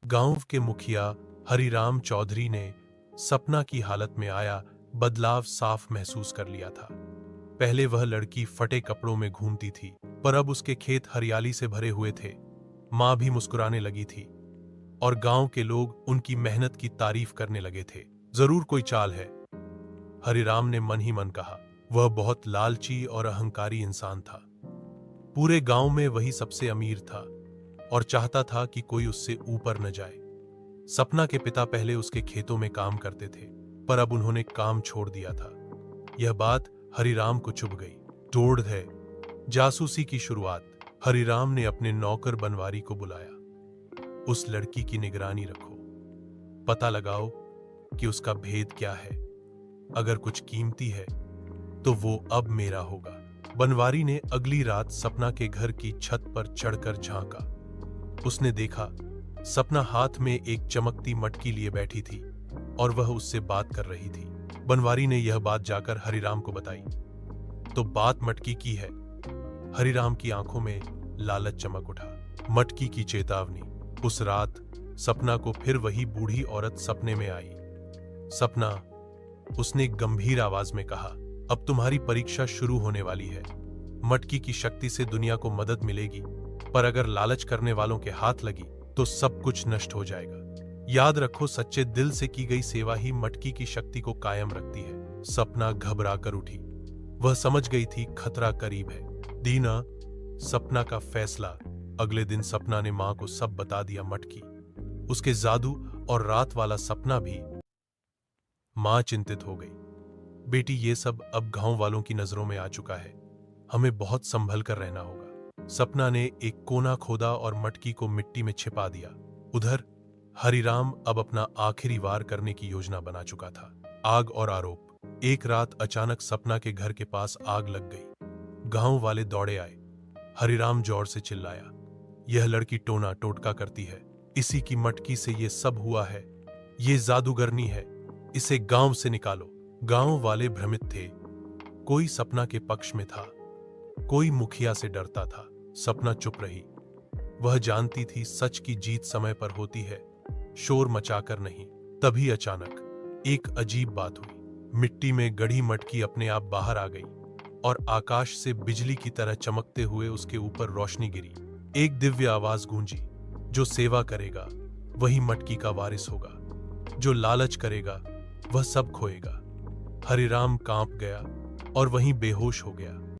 गांव के मुखिया हरिराम चौधरी ने सपना की हालत में आया बदलाव साफ महसूस कर लिया था। पहले वह लड़की फटे कपड़ों में घूमती थी, पर अब उसके खेत हरियाली से भरे हुए थे। मां भी मुस्कुराने लगी थी और गांव के लोग उनकी मेहनत की तारीफ करने लगे थे। जरूर कोई चाल है, हरिराम ने मन ही मन कहा। वह बहुत लालची और अहंकारी इंसान था। पूरे गांव में वही सबसे अमीर था और चाहता था कि कोई उससे ऊपर न जाए। सपना के पिता पहले उसके खेतों में काम करते थे, पर अब उन्होंने काम छोड़ दिया था। यह बात हरिराम को चुभ गई। टोड़ है जासूसी की शुरुआत। हरिराम ने अपने नौकर बनवारी को बुलाया। उस लड़की की निगरानी रखो, पता लगाओ कि उसका भेद क्या है। अगर कुछ कीमती है तो वो अब मेरा होगा। बनवारी ने अगली रात सपना के घर की छत पर चढ़कर झांका। उसने देखा सपना हाथ में एक चमकती मटकी लिए बैठी थी और वह उससे बात कर रही थी। बनवारी ने यह बात जाकर हरिराम को बताई तो बात मटकी की है। हरिराम की आंखों में लालच चमक उठा। मटकी की चेतावनी। उस रात सपना को फिर वही बूढ़ी औरत सपने में आई। सपना, उसने गंभीर आवाज में कहा, अब तुम्हारी परीक्षा शुरू होने वाली है। मटकी की शक्ति से दुनिया को मदद मिलेगी, पर अगर लालच करने वालों के हाथ लगी तो सब कुछ नष्ट हो जाएगा। याद रखो, सच्चे दिल से की गई सेवा ही मटकी की शक्ति को कायम रखती है। सपना घबरा कर उठी। वह समझ गई थी खतरा करीब है। दीना, सपना का फैसला। अगले दिन सपना ने मां को सब बता दिया। मटकी, उसके जादू और रात वाला सपना भी। मां चिंतित हो गई। बेटी, ये सब अब गांव वालों की नजरों में आ चुका है। हमें बहुत संभल कर रहना होगा। सपना ने एक कोना खोदा और मटकी को मिट्टी में छिपा दिया। उधर हरिराम अब अपना आखिरी वार करने की योजना बना चुका था। आग और आरोप। एक रात अचानक सपना के घर के पास आग लग गई। गांव वाले दौड़े आए। हरिराम जोर से चिल्लाया, यह लड़की टोना टोटका करती है। इसी की मटकी से ये सब हुआ है। ये जादूगरनी है। इसे गांव से निकालो। गांव वाले भ्रमित थे। कोई सपना के पक्ष में था, कोई मुखिया से डरता था। सपना चुप रही। वह जानती थी सच की जीत समय पर होती है, शोर मचाकर नहीं। तभी अचानक एक अजीब बात हुई। मिट्टी में गढ़ी मटकी अपने आप बाहर आ गई और आकाश से बिजली की तरह चमकते हुए उसके ऊपर रोशनी गिरी। एक दिव्य आवाज गूंजी, जो सेवा करेगा वही मटकी का वारिस होगा। जो लालच करेगा वह सब खोएगा। हरिराम कांप गया और वहीं बेहोश हो गया।